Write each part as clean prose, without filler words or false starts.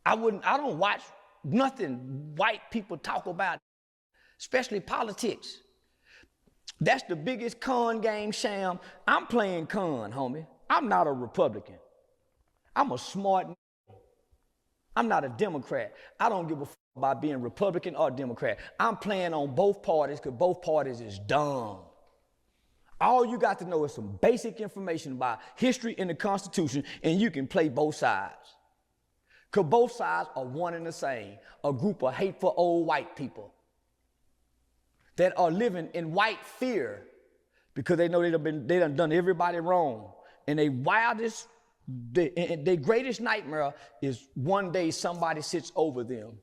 I don't watch nothing white people talk about, especially politics. That's the biggest con game sham. I'm playing con, homie. I'm not a Republican. I'm a smart. I'm not a Democrat. I don't give a fuck about being Republican or Democrat. I'm playing on both parties because both parties is dumb. All you got to know is some basic information about history and the Constitution, and you can play both sides. Because both sides are one and the same, a group of hateful old white people that are living in white fear because they know they done everybody wrong. And their greatest nightmare is one day somebody sits over them.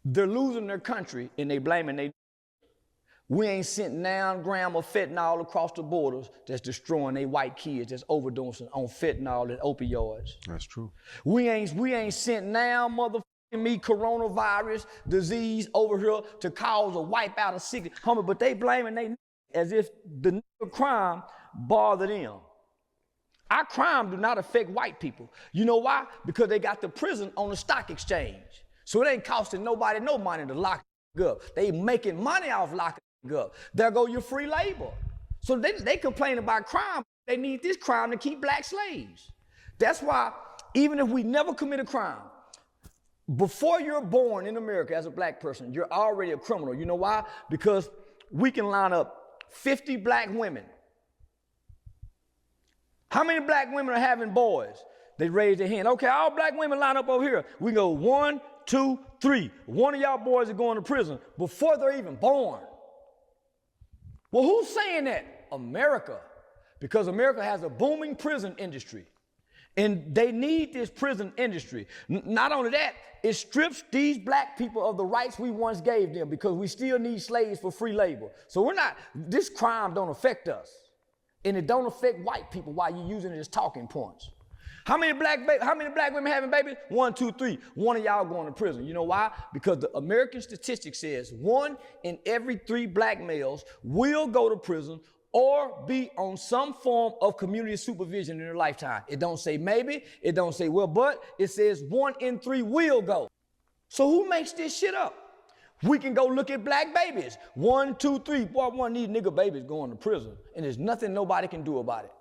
They're losing their country and they blaming they. We ain't sent 9 grams of fentanyl across the borders that's destroying they white kids that's overdosing on fentanyl and opioids. That's true. We ain't sent now motherfucking me coronavirus disease over here to cause a wipe out of sickness. Homie, but they blaming they as if the crime bother them. Our crime do not affect white people. You know why? Because they got the prison on the stock exchange. So it ain't costing nobody no money to lock up. They making money off locking up. There go your free labor. So they complain about crime. They need this crime to keep black slaves. That's why even if we never commit a crime, before you're born in America as a black person, you're already a criminal. You know why? Because we can line up 50 black women. How many black women are having boys? They raise their hand. Okay, all black women line up over here. We go 1, 2, 3. One of y'all boys are going to prison before they're even born. Well, who's saying that? America. Because America has a booming prison industry. And they need this prison industry. Not only that, it strips these black people of the rights we once gave them because we still need slaves for free labor. So this crime don't affect us. And it don't affect white people while you're using it as talking points. How many black women having babies? 1, 2, 3. One of y'all going to prison. You know why? Because the American statistics says 1 in every 3 black males will go to prison or be on some form of community supervision in their lifetime. It don't say maybe, it don't say well, but it says 1 in 3 will go. So who makes this shit up? We can go look at black babies. 1, 2, 3. Boy, one of these nigga babies going to prison, and there's nothing nobody can do about it.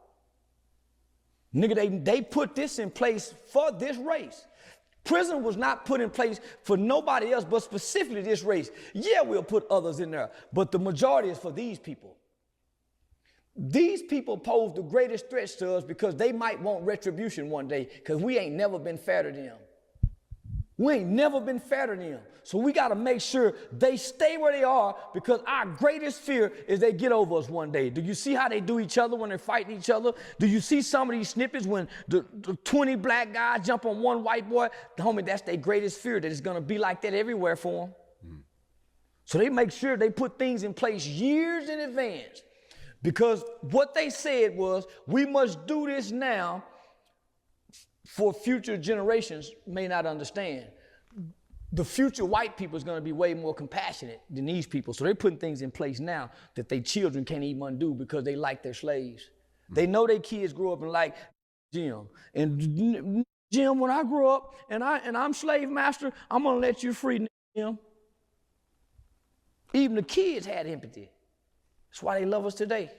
Nigga, they put this in place for this race. Prison was not put in place for nobody else, but specifically this race. Yeah, we'll put others in there, but the majority is for these people. These people pose the greatest threats to us because they might want retribution one day because we ain't never been fair to them. We ain't never been fair to them. So we got to make sure they stay where they are because our greatest fear is they get over us one day. Do you see how they do each other when they're fighting each other? Do you see some of these snippets when the 20 black guys jump on one white boy? Homie, that's their greatest fear, that it's going to be like that everywhere for them. So they make sure they put things in place years in advance because what they said was, we must do this now for future generations may not understand. The future white people is going to be way more compassionate than these people. So they're putting things in place now that their children can't even undo because they like their slaves. They know their kids grow up and like Jim. And Jim, when I grow up and I'm slave master, I'm going to let you free, Jim. Even the kids had empathy. That's why they love us today.